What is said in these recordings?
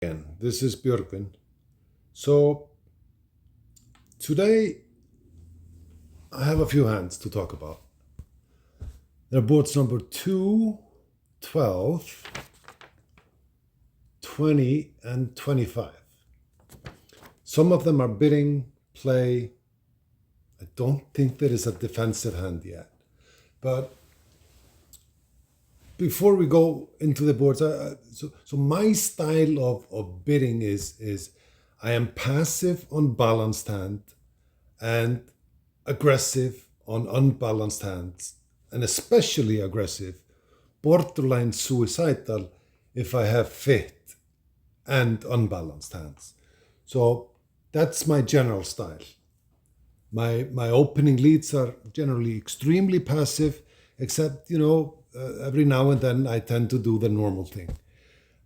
Again, this is Björgvin. So today I have a few hands to talk about. There are boards number 2, 12, 20, and 25. Some of them are bidding, play. I don't think there is a defensive hand yet. But before we go into the boards, so my style of bidding is I am passive on balanced hand and aggressive on unbalanced hands, and especially aggressive, borderline suicidal if I have fit and unbalanced hands. So that's my general style. My opening leads are generally extremely passive, except, every now and then I tend to do the normal thing.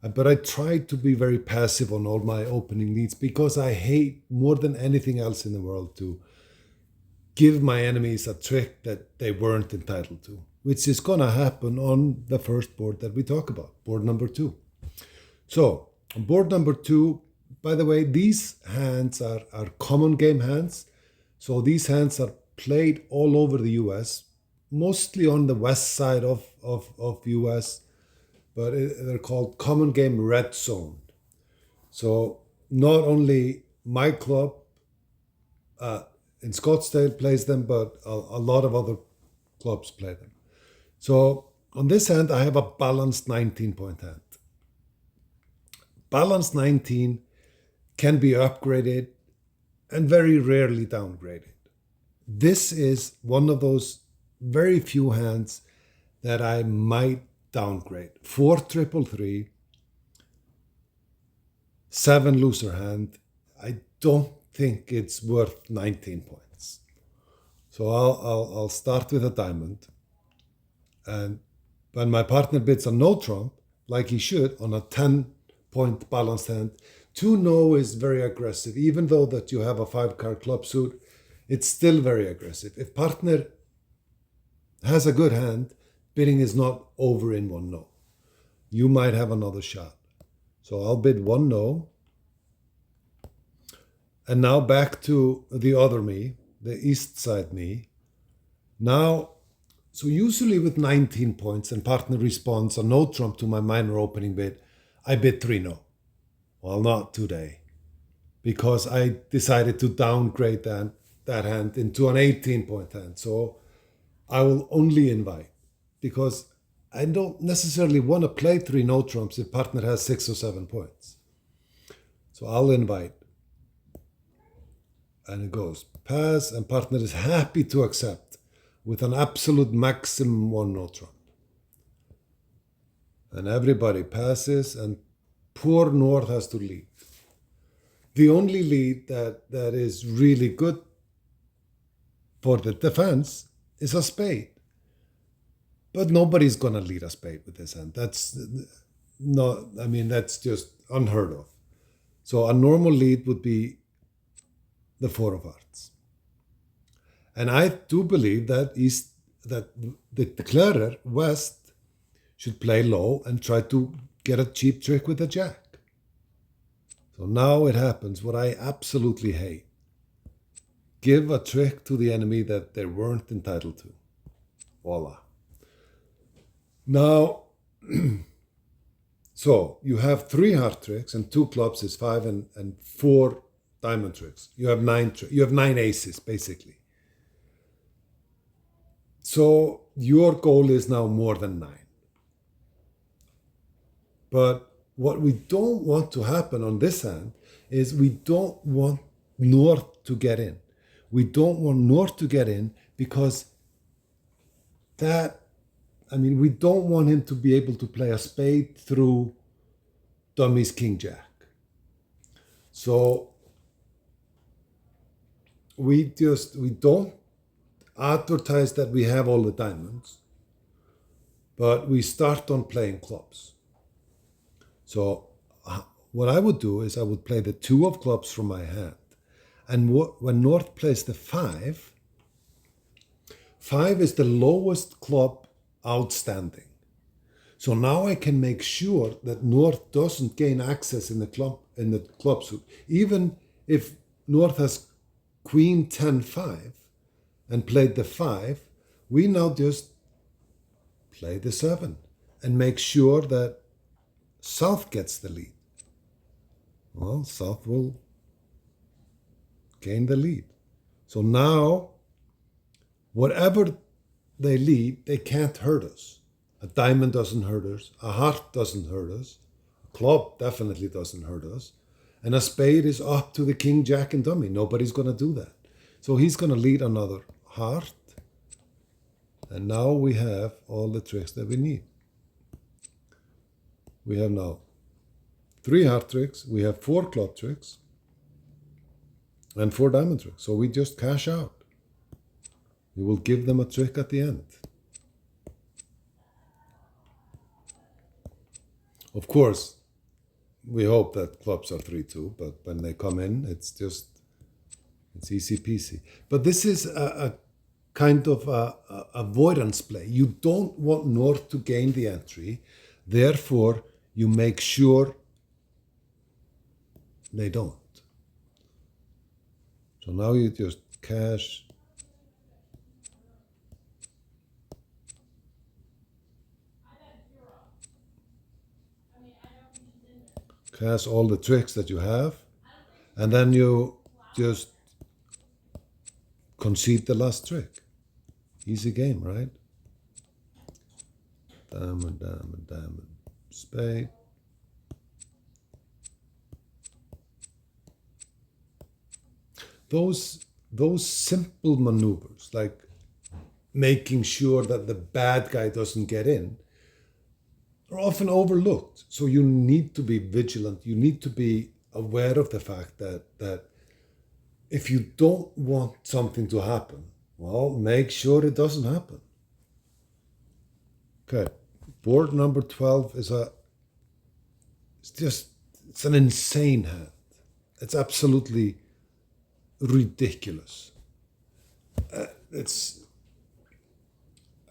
But I try to be very passive on all my opening leads because I hate more than anything else in the world to give my enemies a trick that they weren't entitled to, which is going to happen on the first board that we talk about, board number 2. So, on board number 2, by the way, these hands are common game hands. So these hands are played all over the US, mostly on the west side of US, but they're called common game red zone. So not only my club in Scottsdale plays them, but a lot of other clubs play them. So on this hand, I have a balanced 19-point hand. Balanced 19 can be upgraded and very rarely downgraded. This is one of those very few hands that I might downgrade. 4 triple three, 7 loser hand. I don't think it's worth 19 points. So I'll start with a diamond, and when my partner bids a no trump, like he should, on a 10-point balanced hand, 2 no is very aggressive. Even though that you have a 5-card club suit, it's still very aggressive. If partner has a good hand, bidding is not over in 1 no. You might have another shot. So I'll bid 1 no. And now back to the other me, the east side me. Now, so usually with 19 points and partner responds a no trump to my minor opening bid, I bid 3 no. Well, not today, because I decided to downgrade that hand into an 18-point hand. So I will only invite, because I don't necessarily want to play 3 no trumps if partner has 6 or 7 points. So I'll invite. And it goes pass, and partner is happy to accept with an absolute maximum 1 no trump. And everybody passes, and poor North has to lead. The only lead that is really good for the defense is a spade. But nobody's going to lead a spade with this hand. That's just unheard of. So a normal lead would be the 4 of hearts. And I do believe that the declarer, West, should play low and try to get a cheap trick with a jack. So now it happens what I absolutely hate. Give a trick to the enemy that they weren't entitled to. Voila. Now, so you have 3 heart tricks, and 2 clubs is 5, and 4 diamond tricks. You have 9 aces, basically. So your goal is now more than 9. But what we don't want to happen on this hand is we don't want North to get in. We don't want North to get in because we don't want him to be able to play a spade through dummies king jack. So we don't advertise that we have all the diamonds, but we start on playing clubs. So what I would do is I would play the 2 of clubs from my hand. And when North plays the 5 is the lowest club outstanding. So now I can make sure that North doesn't gain access in the club suit. Even if North has Queen 10-5 and played the 5, we now just play the 7 and make sure that South gets the lead. Well, South will gain the lead. So now, whatever they lead, they can't hurt us. A diamond doesn't hurt us. A heart doesn't hurt us. A club definitely doesn't hurt us. And a spade is up to the king, jack, and dummy. Nobody's going to do that. So he's going to lead another heart. And now we have all the tricks that we need. We have now 3 heart tricks. We have 4 club tricks. And 4 diamond tricks. So we just cash out. We will give them a trick at the end. Of course, we hope that clubs are 3-2, but when they come in, it's easy peasy. But this is a kind of a avoidance play. You don't want North to gain the entry, therefore you make sure they don't. So now you just cash. Cash all the tricks that you have, and then you just concede the last trick. Easy game, right? Diamond, diamond, diamond, spade. Those simple maneuvers, like making sure that the bad guy doesn't get in, are often overlooked. So you need to be vigilant. You need to be aware of the fact that if you don't want something to happen, well, make sure it doesn't happen. Okay, board number 12 is it's an insane hand. It's absolutely ridiculous.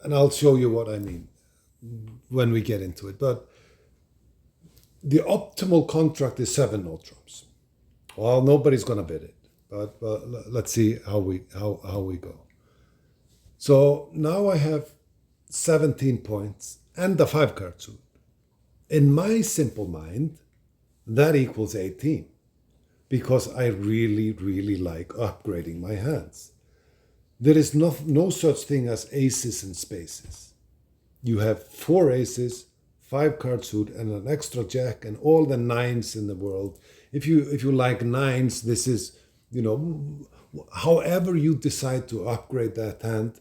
And I'll show you what I mean when we get into it. But the optimal contract is 7 no trumps. Well, nobody's gonna bid it, but let's see how we go. So now I have 17 points and the 5 card suit. In my simple mind, that equals 18, because I really, really like upgrading my hands. There is no such thing as aces and spaces. You have 4 aces, 5 card suit, and an extra jack, and all the 9s in the world. If you like 9s, this is, however you decide to upgrade that hand,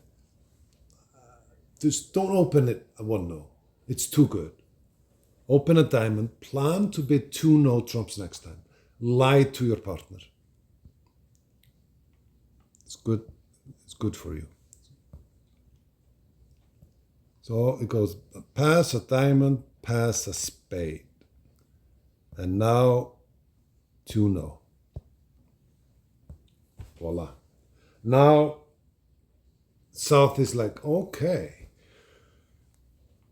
just don't open it a 1 no. It's too good. Open a diamond, plan to bid 2 no trumps next time. Lie to your partner. It's good for you. So it goes pass a diamond, pass a spade. And now 2 no. Voila. Now South is like, okay,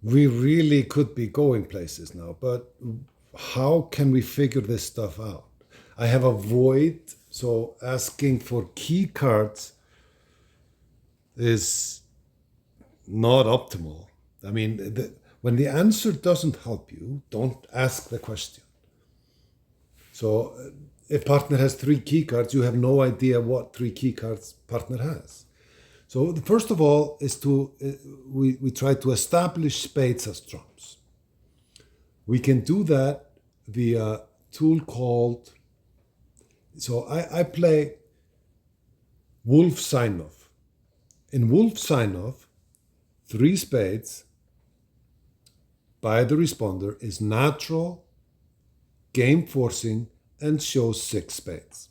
we really could be going places now, but how can we figure this stuff out? I have a void, so asking for key cards is not optimal. I mean, when the answer doesn't help you, don't ask the question. So if partner has 3 key cards, you have no idea what 3 key cards partner has. So the first of all is we try to establish spades as trumps. We can do that via a tool called, so I play Wolf Sign-Off. In Wolf Sign-Off, 3 spades by the responder is natural, game forcing, and shows 6 spades.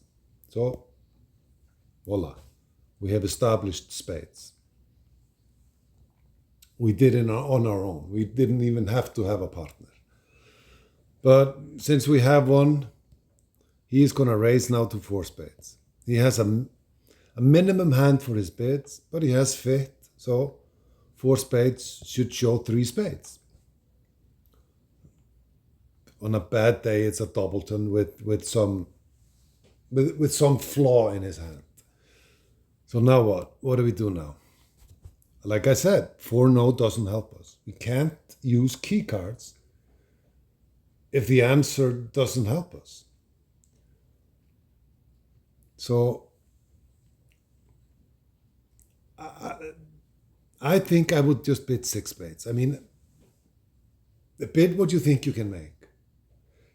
So, voila. We have established spades. We did it on our own. We didn't even have to have a partner. But since we have one, he's going to raise now to 4 spades. He has a minimum hand for his bids, but he has fit. So 4 spades should show 3 spades. on a bad day, it's a doubleton with some flaw in his hand. So now what? What do we do now? Like I said, 4-no doesn't help us. We can't use key cards if the answer doesn't help us. So I think I would just bid 6 spades. I mean, bid what you think you can make.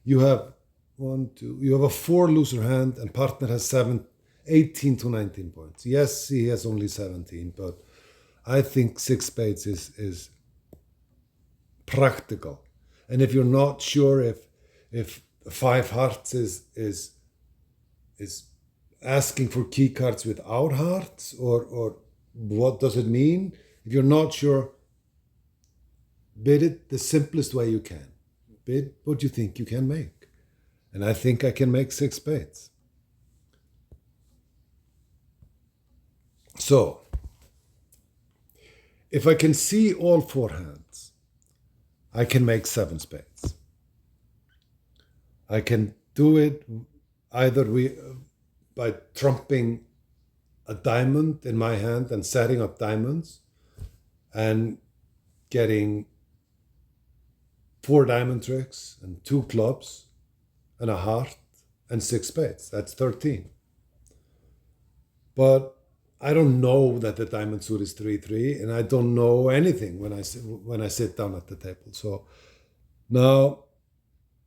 You have you have a 4 loser hand and partner has 18 to 19 points. Yes, he has only 17, but I think 6 spades is practical. And if you're not sure if 5 hearts is asking for key cards without hearts, or what does it mean? If you're not sure, bid it the simplest way you can. Bid what you think you can make. And I think I can make 6 spades. So, if I can see all 4 hands, I can make 7 spades. I can do it either by trumping a diamond in my hand and setting up diamonds and getting 4 diamond tricks and 2 clubs and a heart and 6 spades. That's 13. But I don't know that the diamond suit is 3-3, and I don't know anything when I sit down at the table. So now,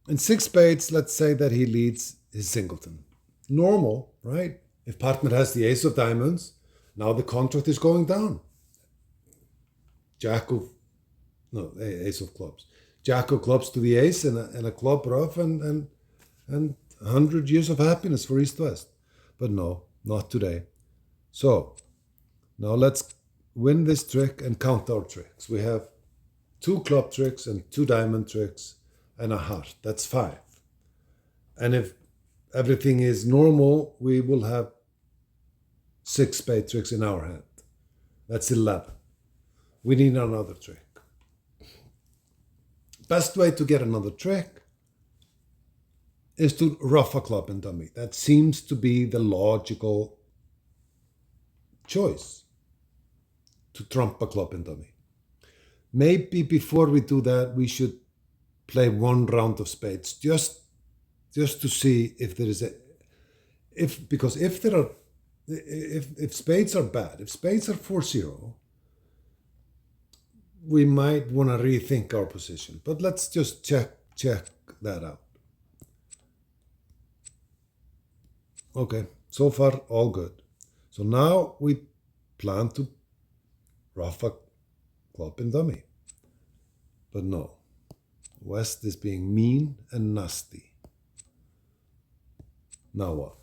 in 6 spades, let's say that he leads his singleton. Normal, right? If partner has the ace of diamonds, now the contract is going down. Ace of clubs. Jack of clubs to the ace and a club ruff and 100 years of happiness for East-West. But no, not today. So now let's win this trick and count our tricks. We have 2 club tricks and 2 diamond tricks and a heart. That's 5. And if everything is normal, we will have 6 spade tricks in our hand. That's 11. We need another trick. Best way to get another trick is to ruff a club and dummy. That seems to be the logical choice, to trump a club and dummy. Maybe before we do that, we should play 1 round of spades just to see if there is because if spades are bad, if spades are 4-0, we might want to rethink our position. But let's just check that out. Okay, so far all good. So now we plan to ruff a club and dummy. But no, West is being mean and nasty. Now what?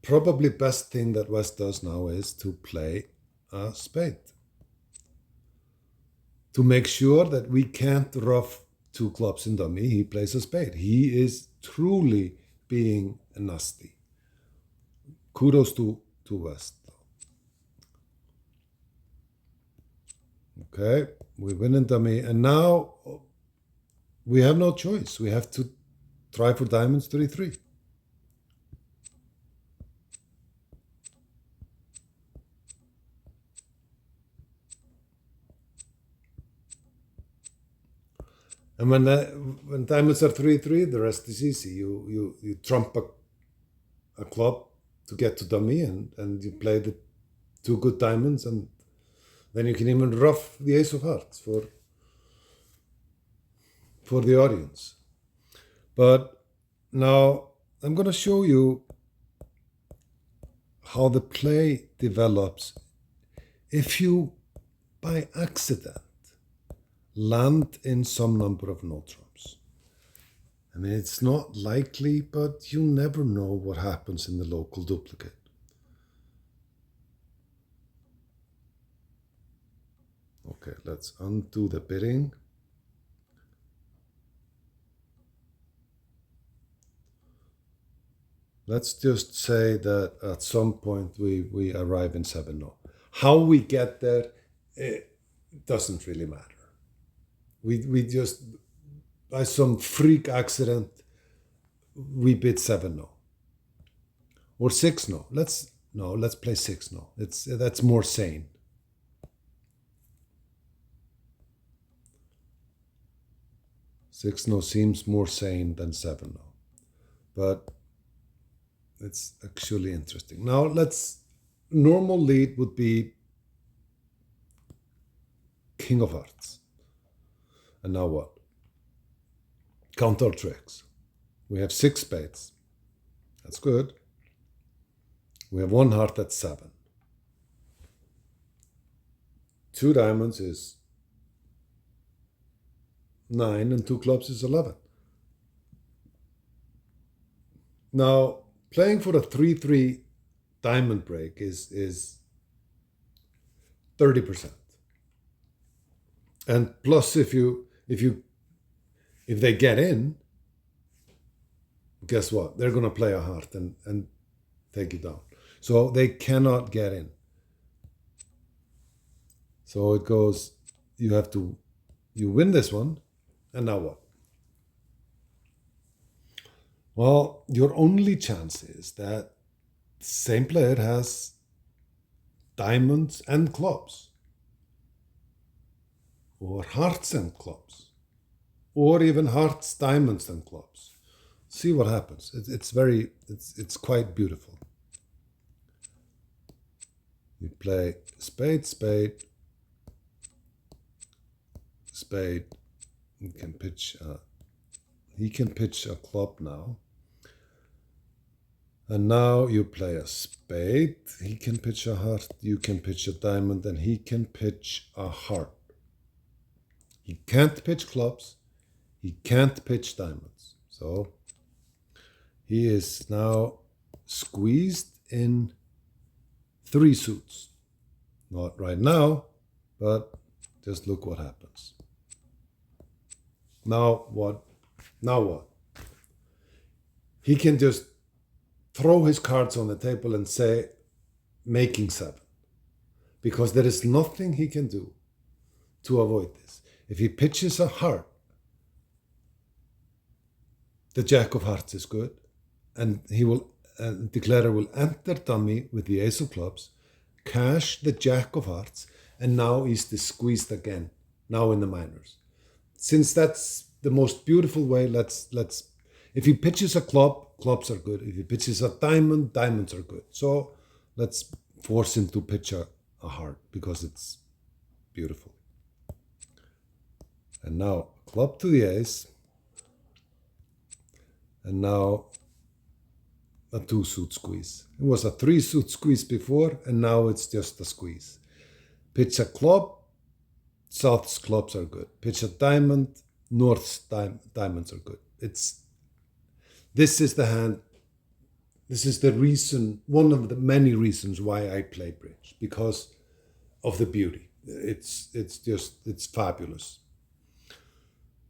Probably best thing that West does now is to play a spade. To make sure that we can't ruff 2 clubs in dummy, he plays a spade. He is truly being nasty. Kudos to West. Okay, we win in dummy, and now we have no choice. We have to try for diamonds 33. And when diamonds are 3-3, the rest is easy. You trump a club to get to dummy, and you play the 2 good diamonds, and then you can even ruff the ace of hearts for the audience. But now I'm going to show you how the play develops if you, by accident, land in some number of no trumps. I mean, it's not likely, but you never know what happens in the local duplicate. Okay, let's undo the bidding. Let's just say that at some point we arrive in 7-0. How we get there, it doesn't really matter. We just, by some freak accident, we bid 7 no. Or 6 no. Let's play 6 no. That's more sane. 6 no seems more sane than 7 no. But it's actually interesting. Now normal lead would be King of Hearts. And now what? Count our tricks. We have 6 spades. That's good. We have 1 heart at 7. 2 diamonds is 9 and 2 clubs is 11. Now, playing for a 3-3 diamond break is 30%. And plus if they get in, guess what? They're going to play a heart and take you down. So they cannot get in. So it goes, you win this one, and now what? Well, your only chance is that the same player has diamonds and clubs, or hearts and clubs, or even hearts, diamonds, and clubs. See what happens. It's quite beautiful. You play spade, spade, spade. He can pitch a club now. And now you play a spade. He can pitch a heart. You can pitch a diamond, and he can pitch a heart. He can't pitch clubs. He can't pitch diamonds. So he is now squeezed in 3 suits. Not right now, but just look what happens. Now what? He can just throw his cards on the table and say, making 7. Because there is nothing he can do to avoid this. If he pitches a heart, the Jack of Hearts is good, and he will, declarer will enter dummy with the Ace of Clubs, cash the Jack of Hearts, and now he's squeezed again, now in the minors. Since that's the most beautiful way, let's if he pitches a club, clubs are good. If he pitches a diamond, diamonds are good. So let's force him to pitch a heart because it's beautiful. And now club to the ace. And now a 2-suit squeeze. It was a 3-suit squeeze before, and now it's just a squeeze. Pitch a club, South's clubs are good. Pitch a diamond, North's diamonds are good. This is the hand. This is the reason, one of the many reasons why I play bridge, because of the beauty. It's fabulous.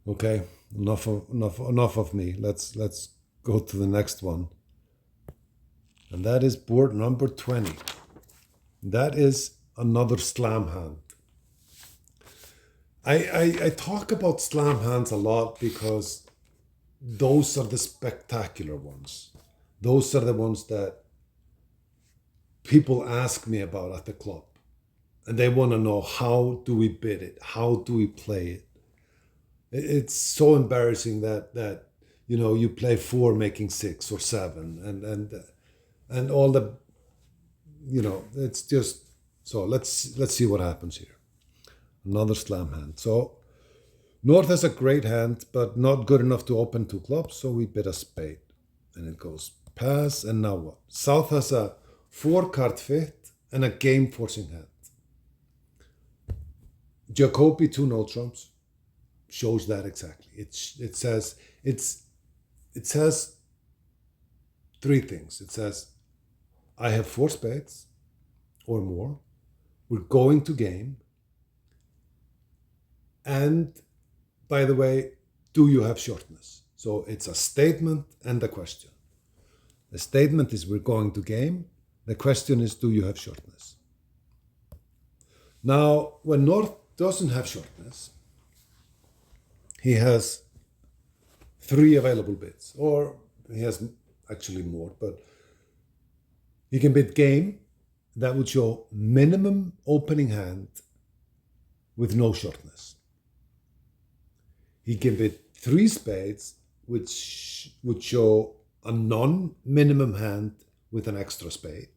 Okay, enough of me. Let's go to the next one. And that is board number 20. That is another slam hand. I talk about slam hands a lot because those are the spectacular ones. Those are the ones that people ask me about at the club. And they want to know, how do we bid it? How do we play it? It's so embarrassing that you play 4 making 6 or 7 and all the, it's just, so let's see what happens here. Another slam hand. So North has a great hand, but not good enough to open 2 clubs, so we bid a spade. And it goes pass, and now what? South has a 4-card fit and a game-forcing hand. Jacoby 2 no trumps shows that exactly. It says 3 things. It says, I have 4 spades or more. We're going to game. And by the way, do you have shortness? So it's a statement and a question. The statement is we're going to game. The question is, do you have shortness? Now, when North doesn't have shortness, he has 3 available bids, or he has actually more, but he can bid game. That would show minimum opening hand with no shortness. He can bid 3 spades, which would show a non-minimum hand with an extra spade.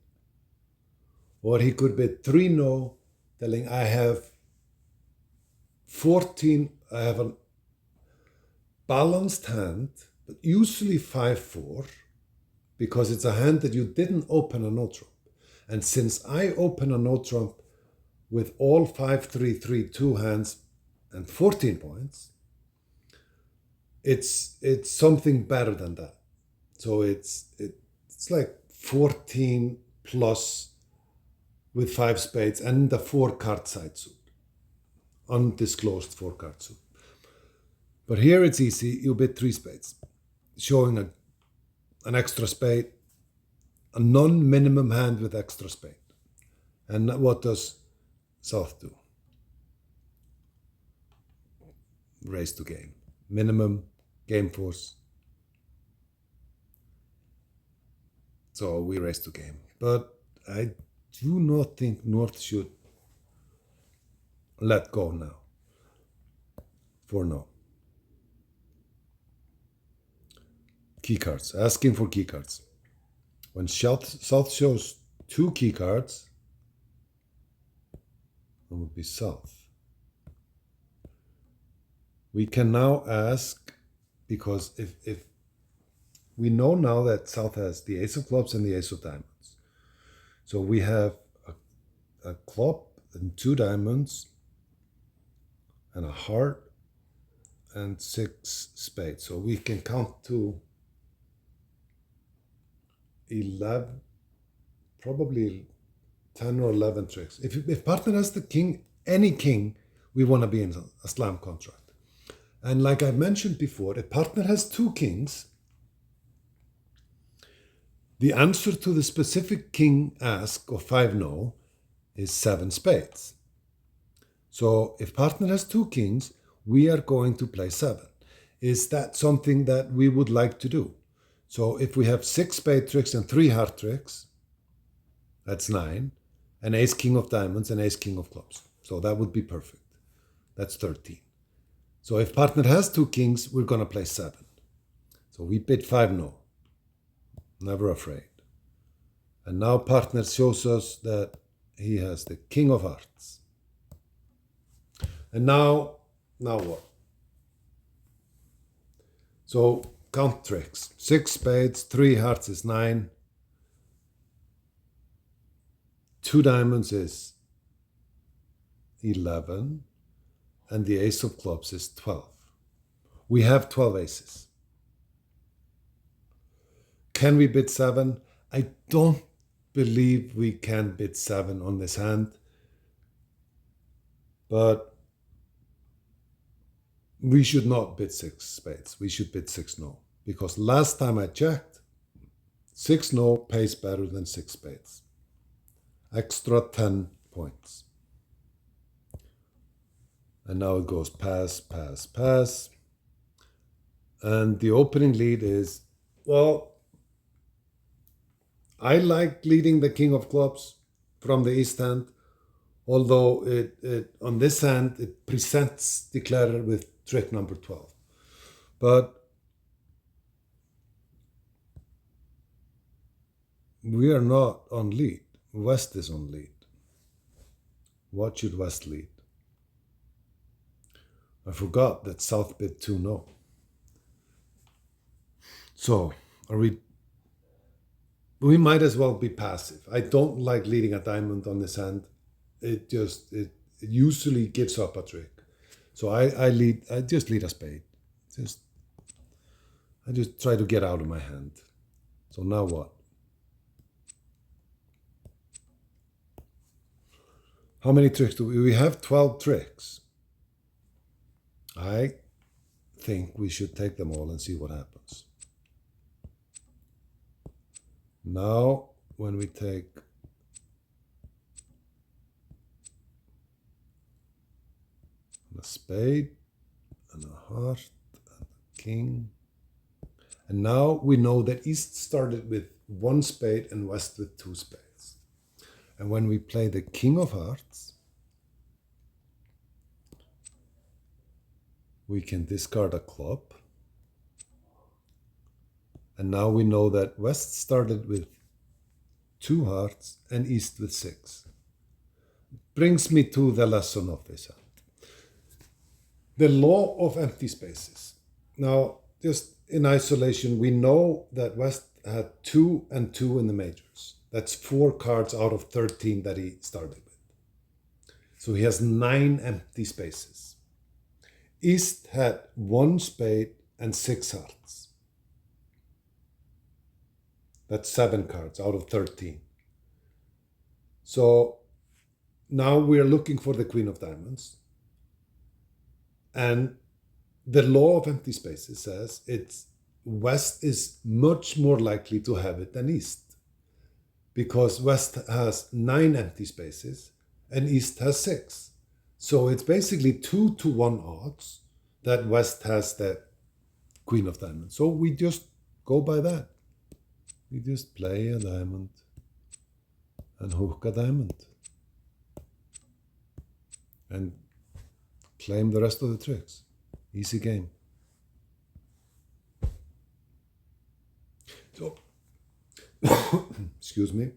Or he could bid 3 no, telling I have a balanced hand, but usually 5-4, because it's a hand that you didn't open a no trump. And since I open a no trump with all 5-3-3-2 hands and 14 points, it's something better than that. So it's like 14 plus with 5 spades and the 4 card side suit, undisclosed 4 card suit. But here it's easy. You bid 3 spades, showing an extra spade, a non-minimum hand with extra spade. And what does South do? Raise to game. Minimum game force. So we raise to game. But I do not think North should let go now. For no. Key cards. Asking for key cards. When South shows 2 key cards, it would be South. We can now ask, because if we know now that South has the ace of clubs and the ace of diamonds. So we have a club and 2 diamonds and a heart and 6 spades. So we can count to 11, probably 10 or 11 tricks. If partner has the king, any king, we want to be in a slam contract. And like I mentioned before, if partner has 2 kings, the answer to the specific king ask of 5 no is 7 spades. So if partner has 2 kings, we are going to play 7. Is that something that we would like to do? So if we have 6 spade tricks and 3 heart tricks, that's 9, and ace king of diamonds and ace king of clubs. So that would be perfect. That's 13. So if partner has 2 kings, we're going to play 7. So we bid 5 no. Never afraid. And now partner shows us that he has the king of hearts. And now what? So count tricks. 6 spades, 3 hearts is 9. 2 diamonds is 11. And the ace of clubs is 12. We have 12 aces. Can we bid 7? I don't believe we can bid 7 on this hand. But we should not bid 6 spades. We should bid 6 no. Because last time I checked, 6 no pays better than 6 spades. Extra 10 points. And now it goes pass, pass, pass. And the opening lead is, well, I like leading the king of clubs from the east hand, although it on this hand, it presents declarer with trick number 12. But we are not on lead. West is on lead. What should West lead? I forgot that South bid 2 no. So, we might as well be passive. I don't like leading a diamond on this hand. It usually gives up a trick. So I just lead a spade. I just try to get out of my hand. So now what? How many tricks do we have? 12 tricks. I think we should take them all and see what happens. Now, when we take a spade, and a heart, and a king. And now we know that East started with one spade and West with two spades. And when we play the king of hearts, we can discard a club. And now we know that West started with two hearts and East with six. Brings me to the lesson of this hand. The law of empty spaces. Now, just in isolation, we know that West had 2 and 2 in the majors. That's 4 cards out of 13 that he started with. So he has 9 empty spaces. East had 1 spade and 6 hearts. That's 7 cards out of 13. So now we're looking for the Queen of Diamonds. And the law of empty spaces says West is much more likely to have it than East, because West has 9 empty spaces and East has 6. So it's basically 2 to 1 odds that West has the Queen of Diamonds. So we just go by that. We just play a diamond and hook a diamond and claim the rest of the tricks. Easy game. So, excuse me.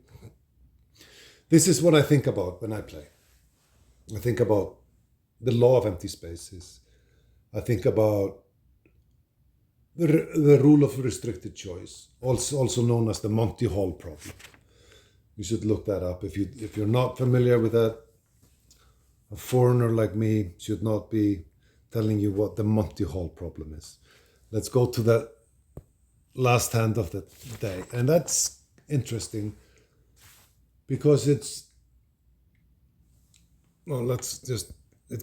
This is what I think about when I play. I think about the law of empty spaces. I think about the rule of restricted choice, also known as the Monty Hall problem. You should look that up. If you're not familiar with that, a foreigner like me should not be telling you what the Monty Hall problem is. Let's go to the last hand of the day. And that's interesting because it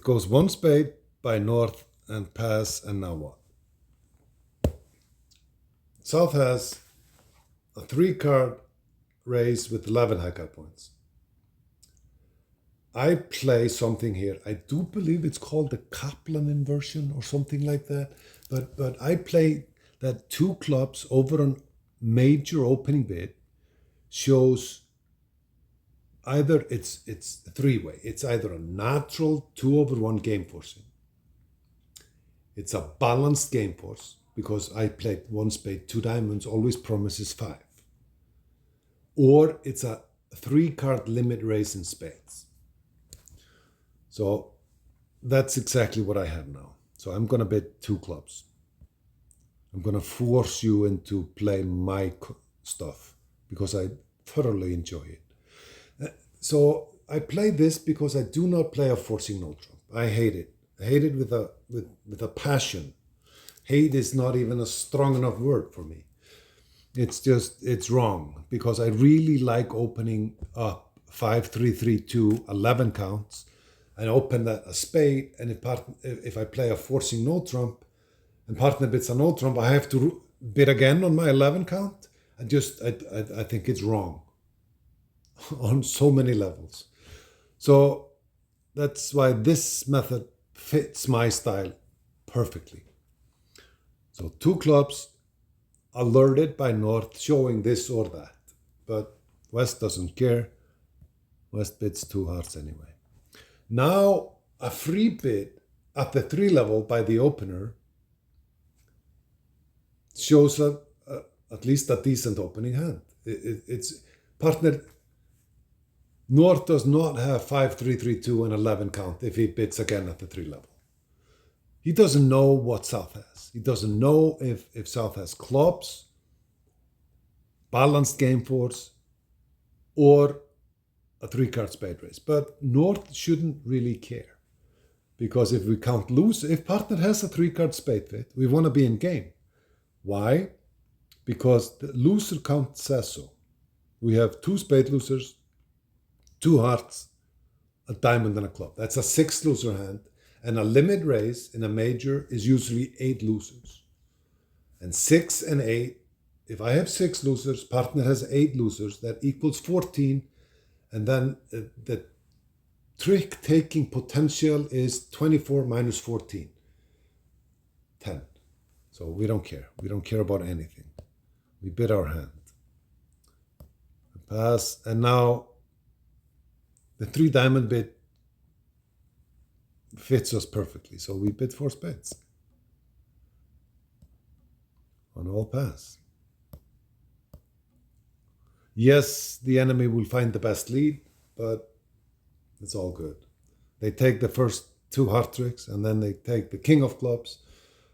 goes 1 spade by North and pass, and now what? South has a 3-card raise with 11 high card points. I play something here. I do believe it's called the Kaplan inversion or something like that. But I play that 2 clubs over a major opening bid shows either it's a 3-way. It's either a natural 2/1 game forcing. It's a balanced game force, because I played 1 spade, 2 diamonds, always promises 5. Or it's a 3-card limit raise in spades. So that's exactly what I have now. So I'm going to bet 2 clubs. I'm going to force you into playing my stuff because I thoroughly enjoy it. So I play this because I do not play a forcing no trump. I hate it. I hate it with a passion. Hate is not even a strong enough word for me. It's wrong, because I really like opening up 5-3-3-2, 11 counts, and open that a spade. And if I play a forcing no trump and partner bids a no trump, I have to bid again on my 11 count. I think it's wrong on so many levels. So that's why this method fits my style perfectly. So 2 clubs alerted by North showing this or that. But West doesn't care. West bids 2 hearts anyway. Now a free bid at the 3 level by the opener shows at least a decent opening hand. It's partner. North does not have 5-3-3-2 and 11 count if he bids again at the 3 level. He doesn't know what South has. He doesn't know if South has clubs, balanced game force, or a 3-card spade raise. But North shouldn't really care, because if we count loser, if partner has a 3-card spade fit, we want to be in game. Why? Because the loser count says so. We have 2 spade losers, 2 hearts, a diamond, and a club. That's a 6 loser hand. And a limit raise in a major is usually 8 losers. And 6 and 8, if I have 6 losers, partner has 8 losers, that equals 14. And then the trick taking potential is 24 minus 14. 10. So we don't care. We don't care about anything. We bid our hand. Pass. And now the 3 diamond bid fits us perfectly. So we bid 4 spades on all pass. Yes, the enemy will find the best lead, but it's all good. They take the first 2 heart tricks, and then they take the king of clubs.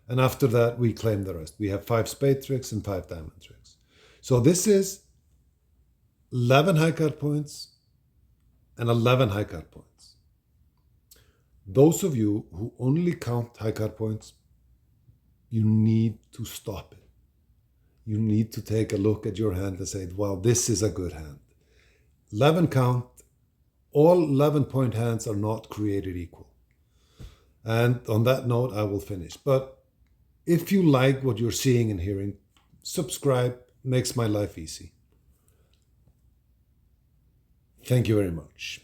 And after that, we claim the rest. We have 5 spade tricks and 5 diamond tricks. So this is 11 high card points and 11 high card points. Those of you who only count high card points, you need to stop it. You need to take a look at your hand and say, well, this is a good hand. 11 count. All 11-point hands are not created equal. And on that note, I will finish. But if you like what you're seeing and hearing, subscribe. Makes my life easy. Thank you very much.